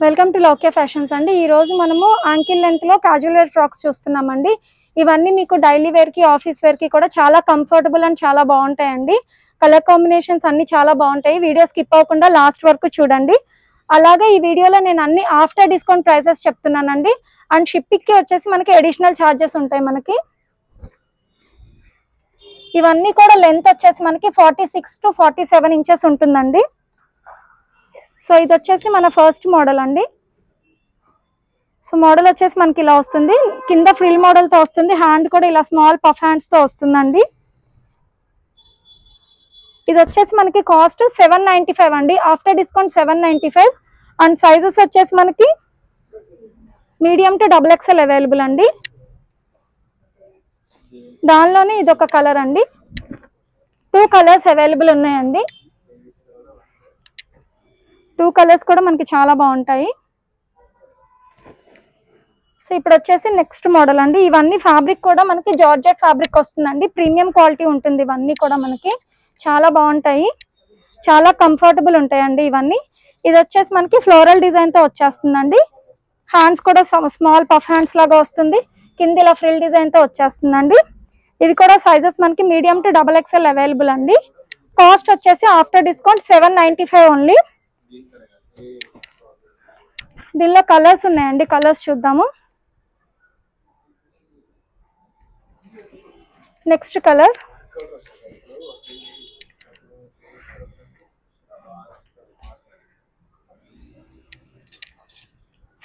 Welcome to లోకే fashions అండి. ఈ రోజు మనము యాంకిల్ లెంత్ లో క్యాజువల్ వేర్ ఫ్రాక్స్ చూస్తున్నామండి. ఇవన్నీ మీకు డైలీ వేర్ కి ఆఫీస్ వేర్ కి కూడా చాలా కంఫర్టబుల్ అండ్ చాలా బాగుంటాయండి. కలర్ కాంబినేషన్స్ అన్ని చాలా బాగుంటాయి. వీడియో స్కిప్ అవ్వకుండా లాస్ట్ వరకు చూడండి. అలాగే ఈ వీడియోలో నేను అన్ని ఆఫ్టర్ డిస్కౌంట్ ప్రైసెస్ చెప్తున్నానండి. అండ్ షిప్పింగ్ కి వచ్చేసి మనకి అడిషనల్ ఛార్జెస్ ఉంటాయి. మనకి ఇవన్నీ కూడా లెంత్ వచ్చేసి మనకి 46 to 47 ఇంచెస్ ఉంటుందండి. సో ఇది వచ్చేసి మన ఫస్ట్ మోడల్ అండి. సో మోడల్ వచ్చేసి మనకి ఇలా వస్తుంది, కింద ఫ్రిల్ మోడల్ తో వస్తుంది, హ్యాండ్ కూడా ఇలా స్మాల్ పఫ్ హ్యాండ్స్ తో వస్తుందండి. ఇది వచ్చేసి మనకి కాస్ట్ 795 అండి, ఆఫ్టర్ డిస్కౌంట్ 795. అండ్ సైజెస్ వచ్చేసి మనకి మీడియం టు XXL అవైలబుల్ అండి. దానిలోనే ఇది ఒక కలర్ అండి, 2 కలర్స్ అవైలబుల్ ఉన్నాయండి. 2 కలర్స్ కూడా మనకి చాలా బాగుంటాయి. సో ఇప్పుడు వచ్చేసి నెక్స్ట్ మోడల్ అండి. ఇవన్నీ ఫ్యాబ్రిక్ కూడా మనకి జార్జెట్ ఫ్యాబ్రిక్ వస్తుందండి, ప్రీమియం క్వాలిటీ ఉంటుంది. ఇవన్నీ కూడా మనకి చాలా బాగుంటాయి, చాలా కంఫర్టబుల్ ఉంటాయండి ఇవన్నీ. ఇది వచ్చేసి మనకి ఫ్లోరల్ డిజైన్ తో వచ్చేస్తుందండి. హ్యాండ్స్ కూడా స్మాల్ పఫ్ హ్యాండ్స్ లాగా వస్తుంది, కింద ఇలా ఫ్రిల్ డిజైన్ తో వచ్చేస్తుందండి. ఇవి కూడా సైజెస్ మనకి మీడియం టు XXL అవైలబుల్ అండి. కాస్ట్ వచ్చేసి ఆఫ్టర్ డిస్కౌంట్ 795 ఓన్లీ. దీనిలో కలర్స్ ఉన్నాయండి, కలర్స్ చూద్దాము. Next colour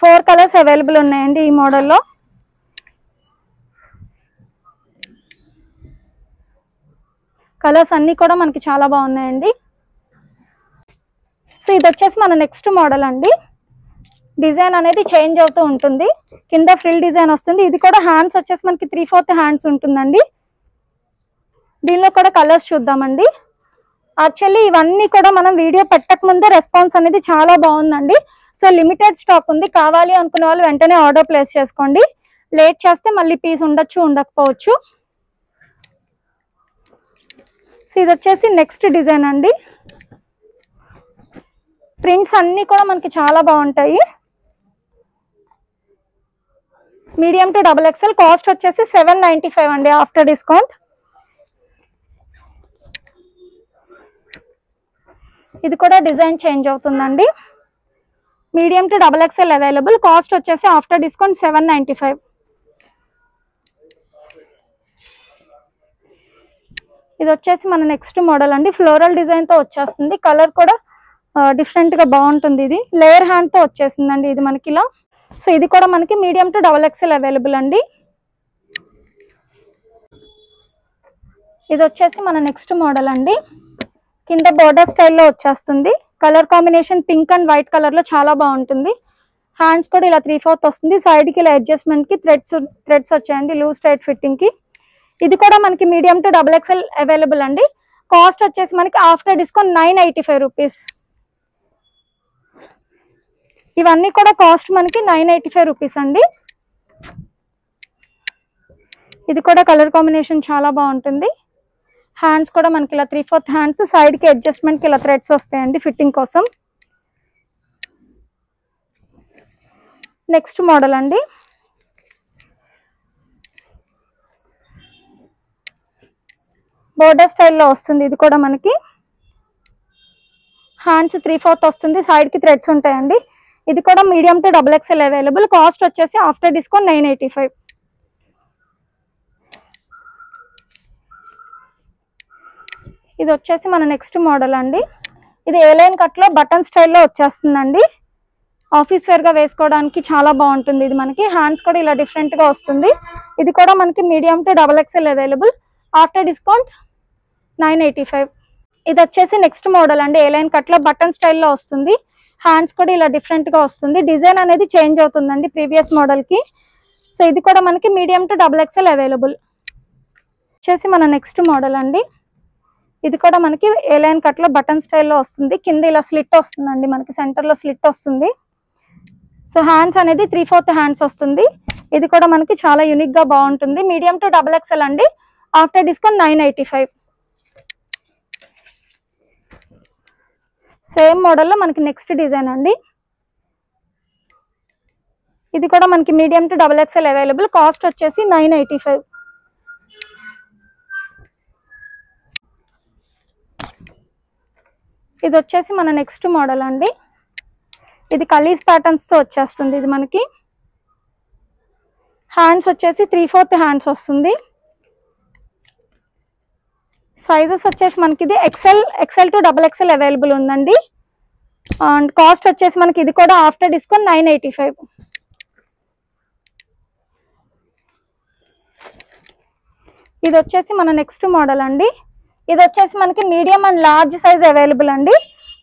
four colours available ఉన్నాయండి ఈ మోడల్లో. కలర్స్ అన్ని కూడా మనకి చాలా బాగున్నాయండి. సో ఇది వచ్చేసి మన నెక్స్ట్ మోడల్ అండి. డిజైన్ అనేది చేంజ్ అవుతూ ఉంటుంది, కింద ఫ్రిల్ డిజైన్ వస్తుంది. ఇది కూడా హ్యాండ్స్ వచ్చేసి మనకి 3/4 హ్యాండ్స్ ఉంటుందండి. దీనిలో కూడా కలర్స్ చూద్దామండి. యాక్చువల్లీ ఇవన్నీ కూడా మనం వీడియో పెట్టక ముందే రెస్పాన్స్ అనేది చాలా బాగుందండి. సో లిమిటెడ్ స్టాక్ ఉంది, కావాలి అనుకునే వాళ్ళు వెంటనే ఆర్డర్ ప్లేస్ చేసుకోండి. లేట్ చేస్తే మళ్ళీ పీస్ ఉండొచ్చు, ఉండకపోవచ్చు. సో ఇది వచ్చేసి నెక్స్ట్ డిజైన్ అండి. ప్రింట్స్ అన్ని కూడా మనకి చాలా బాగుంటాయి, మీడియం టు XXL. కాస్ట్ వచ్చేసి 795 అండి ఆఫ్టర్ డిస్కౌంట్. ఇది కూడా డిజైన్ చేంజ్ అవుతుందండి, medium to XXL available. Cost వచ్చేసి ఆఫ్టర్ డిస్కౌంట్ 795. ఇది వచ్చేసి మన నెక్స్ట్ మోడల్ అండి. ఫ్లోరల్ డిజైన్ తో వచ్చేస్తుంది, కలర్ కూడా డిఫరెంట్ గా బాగుంటుంది. ఇది లేయర్ హ్యాండ్ తో వచ్చేసిందండి ఇది మనకి ఇలా. సో ఇది కూడా మనకి మీడియం టు XXL అవైలబుల్ అండి. ఇది వచ్చేసి మన నెక్స్ట్ మోడల్ అండి. కింద బోర్డర్ స్టైల్లో వచ్చేస్తుంది, colour combination pink and white colour లో చాలా బాగుంటుంది. హ్యాండ్స్ కూడా ఇలా 3/4 వస్తుంది, సైడ్ కి ఇలా అడ్జస్ట్మెంట్ కి థ్రెడ్స్ వచ్చాయండి లూజ్ టైట్ ఫిట్టింగ్ కి. ఇది కూడా మనకి మీడియం టు XXL అవైలబుల్ అండి. కాస్ట్ వచ్చేసి మనకి ఆఫ్టర్ డిస్కౌంట్ 985 రూపీస్. ఇవన్నీ కూడా కాస్ట్ మనకి 985 రూపీస్ అండి. ఇది కూడా కలర్ కాంబినేషన్ చాలా బాగుంటుంది. హ్యాండ్స్ కూడా మనకి ఇలా 3/4 హ్యాండ్స్, సైడ్ కి అడ్జస్ట్మెంట్ కి ఇలా థ్రెడ్స్ వస్తాయండి ఫిట్టింగ్ కోసం. నెక్స్ట్ మోడల్ అండి. బోర్డర్ స్టైల్లో వస్తుంది, ఇది కూడా మనకి హ్యాండ్స్ 3/4 వస్తుంది, సైడ్ కి థ్రెడ్స్ ఉంటాయండి. ఇది కూడా medium to XXL available. Cost వచ్చేసి ఆఫ్టర్ డిస్కౌంట్ 985. ఇది వచ్చేసి మన నెక్స్ట్ మోడల్ అండి. ఇది ఏ లైన్ కట్ లో బటన్ స్టైల్లో వచ్చేస్తుందండి, ఆఫీస్ వేర్ గా వేసుకోవడానికి చాలా బాగుంటుంది. ఇది మనకి హ్యాండ్స్ కూడా ఇలా డిఫరెంట్ గా వస్తుంది. ఇది కూడా మనకి medium to XXL available. After discount 985. ఇది వచ్చేసి నెక్స్ట్ మోడల్ అండి. ఏ లైన్ కట్ లో బటన్ స్టైల్లో వస్తుంది, హ్యాండ్స్ కూడా ఇలా డిఫరెంట్ గా వస్తుంది. డిజైన్ అనేది చేంజ్ అవుతుందండి ప్రీవియస్ మోడల్ కి. సో ఇది కూడా మనకి మీడియం టు XXL అవైలబుల్. వచ్చేసి మన నెక్స్ట్ మోడల్ అండి. ఇది కూడా మనకి ఏ లైన్ కట్ లో బటన్ స్టైల్లో వస్తుంది, కింద ఇలా స్లిట్ వస్తుందండి, మనకి సెంటర్ లో స్లిట్ వస్తుంది. సో హ్యాండ్స్ అనేది 3/4 హ్యాండ్స్ వస్తుంది. ఇది కూడా మనకి చాలా యూనిక్ గా బాగుంటుంది, మీడియం టు XXL అండి. After discount 985. సేమ్ మోడల్లో మనకి నెక్స్ట్ డిజైన్ అండి. ఇది కూడా మనకి medium to XXL available. Cost వచ్చేసి 985. ఇది వచ్చేసి మన నెక్స్ట్ మోడల్ అండి. ఇది కలీస్ ప్యాటర్న్స్ తో వచ్చేస్తుంది. ఇది మనకి హ్యాండ్స్ వచ్చేసి 3/4 హ్యాండ్స్ వస్తుంది. సైజెస్ వచ్చేసి మనకి ఇది XL టు XXL అవైలబుల్ ఉందండి. అండ్ కాస్ట్ వచ్చేసి మనకి ఇది కూడా ఆఫ్టర్ డిస్కౌంట్ 985. ఇది వచ్చేసి మన నెక్స్ట్ మోడల్ అండి. ఇది వచ్చేసి మనకి medium and large size available అండి.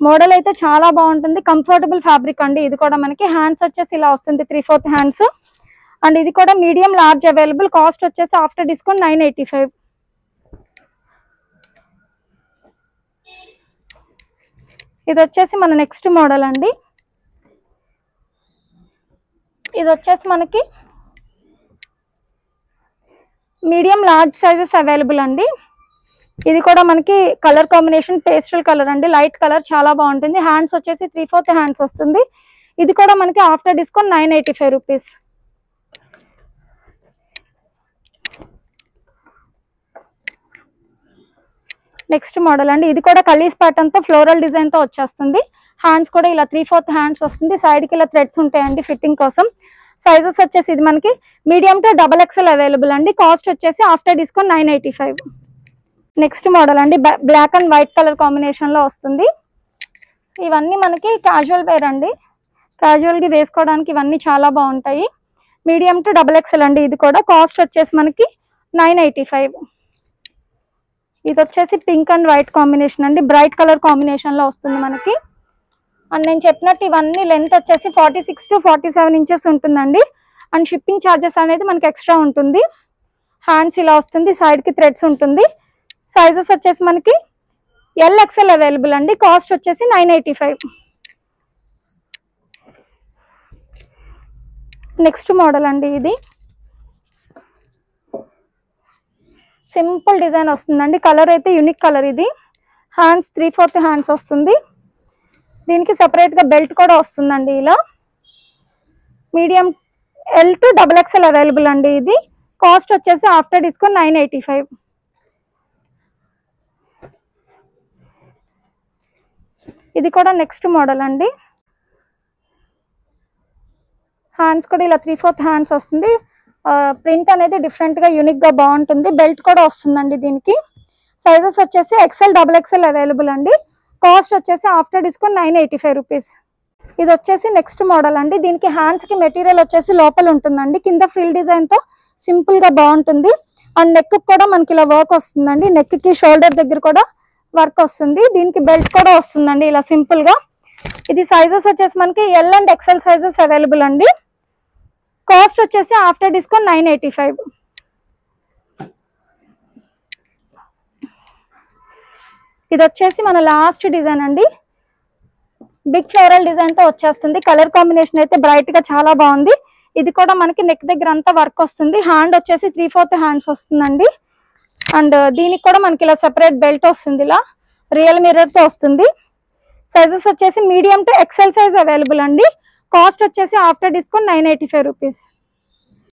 మోడల్ అయితే చాలా బాగుంటుంది. కంఫర్టబుల్ ఫ్యాబ్రిక్ అండి. ఇది కూడా మనకి హ్యాండ్స్ వచ్చేసి ఇలా వస్తుంది 3/4 హ్యాండ్స్. అండ్ ఇది కూడా మీడియం లార్జ్ అవైలబుల్. కాస్ట్ వచ్చేసి ఆఫ్టర్ డిస్కౌంట్ 985. ఇది వచ్చేసి మన నెక్స్ట్ మోడల్ అండి. ఇది వచ్చేసి మనకి మీడియం లార్జ్ సైజెస్ అవైలబుల్ అండి. ఇది కూడా మనకి కలర్ కాంబినేషన్ పేస్టల్ కలర్ అండి. లైట్ కలర్ చాలా బాగుంటుంది. హ్యాండ్స్ వచ్చేసి 3/4 హ్యాండ్స్ వస్తుంది. ఇది కూడా మనకి after discount 985 rupees. Next model అండి. ఇది కూడా కలీస్ ప్యాటర్న్ తో ఫ్లోరల్ డిజైన్ తో వచ్చేస్తుంది. హ్యాండ్స్ కూడా ఇలా 3/4 హ్యాండ్స్ వస్తుంది. సైడ్ కి ఇలా థ్రెడ్స్ ఉంటాయండి ఫిట్టింగ్ కోసం. సైజెస్ వచ్చేసి ఇది మనకి మీడియం టు XXL అవైలబుల్ అండి. కాస్ట్ వచ్చేసి ఆఫ్టర్ డిస్కౌంట్ 985. నెక్స్ట్ మోడల్ అండి. Black and white colour combination లో వస్తుంది. ఇవన్నీ మనకి క్యాజువల్ వేర్ అండి. క్యాజువల్ గా వేసుకోవడానికి ఇవన్నీ చాలా బాగుంటాయి. మీడియం టు XXL అండి. ఇది కూడా కాస్ట్ వచ్చేసి మనకి 985. ఇది వచ్చేసి పింక్ అండ్ వైట్ కాంబినేషన్ అండి. బ్రైట్ కలర్ కాంబినేషన్ లో వస్తుంది మనకి. అండ్ నేను చెప్పినట్టు ఇవన్నీ లెంత్ వచ్చేసి 46 to 47 ఇంచెస్ ఉంటుందండి. అండ్ షిప్పింగ్ ఛార్జెస్ అనేది మనకి ఎక్స్ట్రా ఉంటుంది. హ్యాండ్స్ ఇలా వస్తుంది. సైడ్ కి థ్రెడ్స్ ఉంటుంది. సైజెస్ వచ్చేసి మనకి LXL అవైలబుల్ అండి. కాస్ట్ వచ్చేసి 985. నెక్స్ట్ మోడల్ అండి. ఇది సింపుల్ డిజైన్ వస్తుందండి. కలర్ అయితే యూనిక్ కలర్. ఇది హ్యాండ్స్ 3/4 హ్యాండ్స్ వస్తుంది. దీనికి సెపరేట్ గా బెల్ట్ కూడా వస్తుందండి. ఇలా medium L to XXL available అండి. ఇది కాస్ట్ వచ్చేసి ఆఫ్టర్ డిస్కౌంట్ 985. ఇది కూడా నెక్స్ట్ మోడల్ అండి. హ్యాండ్స్ కూడా ఇలా 3/4 హ్యాండ్స్ వస్తుంది. ప్రింట్ అనేది డిఫరెంట్ గా యూనిక్ గా బాగుంటుంది. బెల్ట్ కూడా వస్తుందండి దీనికి. సైజెస్ వచ్చేసి XL XXL అవైలబుల్ అండి. కాస్ట్ వచ్చేసి ఆఫ్టర్ డిస్కౌంట్ 985 రూపీస్. ఇది వచ్చేసి నెక్స్ట్ మోడల్ అండి. దీనికి హ్యాండ్స్ కి మెటీరియల్ వచ్చేసి లోపల ఉంటుందండి. కింద ఫ్రిల్ డిజైన్ తో సింపుల్ గా బాగుంటుంది. అండ్ నెక్ కూడా మనకి ఇలా వర్క్ వస్తుందండి. నెక్ కి షోల్డర్ దగ్గర కూడా వర్క్ వస్తుంది. దీనికి బెల్ట్ కూడా వస్తుందండి ఇలా సింపుల్ గా. ఇది సైజెస్ వచ్చేసి మనకి L and XL sizes available అండి. కాస్ట్ వచ్చేసి ఆఫ్టర్ డిస్కౌంట్ 985. ఇది వచ్చేసి మన లాస్ట్ డిజైన్ అండి. బిగ్ ఫ్లోరల్ డిజైన్ తో వచ్చేస్తుంది. కలర్ కాంబినేషన్ అయితే బ్రైట్ గా చాలా బాగుంది. ఇది కూడా మనకి నెక్ దగ్గర అంతా వర్క్ వస్తుంది. హ్యాండ్ వచ్చేసి 3/4 హ్యాండ్స్ వస్తుందండి. అండ్ దీనికి కూడా మనకి ఇలా సెపరేట్ బెల్ట్ వస్తుంది. ఇలా రియల్ మిర్రర్ తో వస్తుంది. సైజెస్ వచ్చేసి medium to XL size available అండి. కాస్ట్ వచ్చేసి ఆఫ్టర్ డిస్కౌంట్ 985 రూపీస్.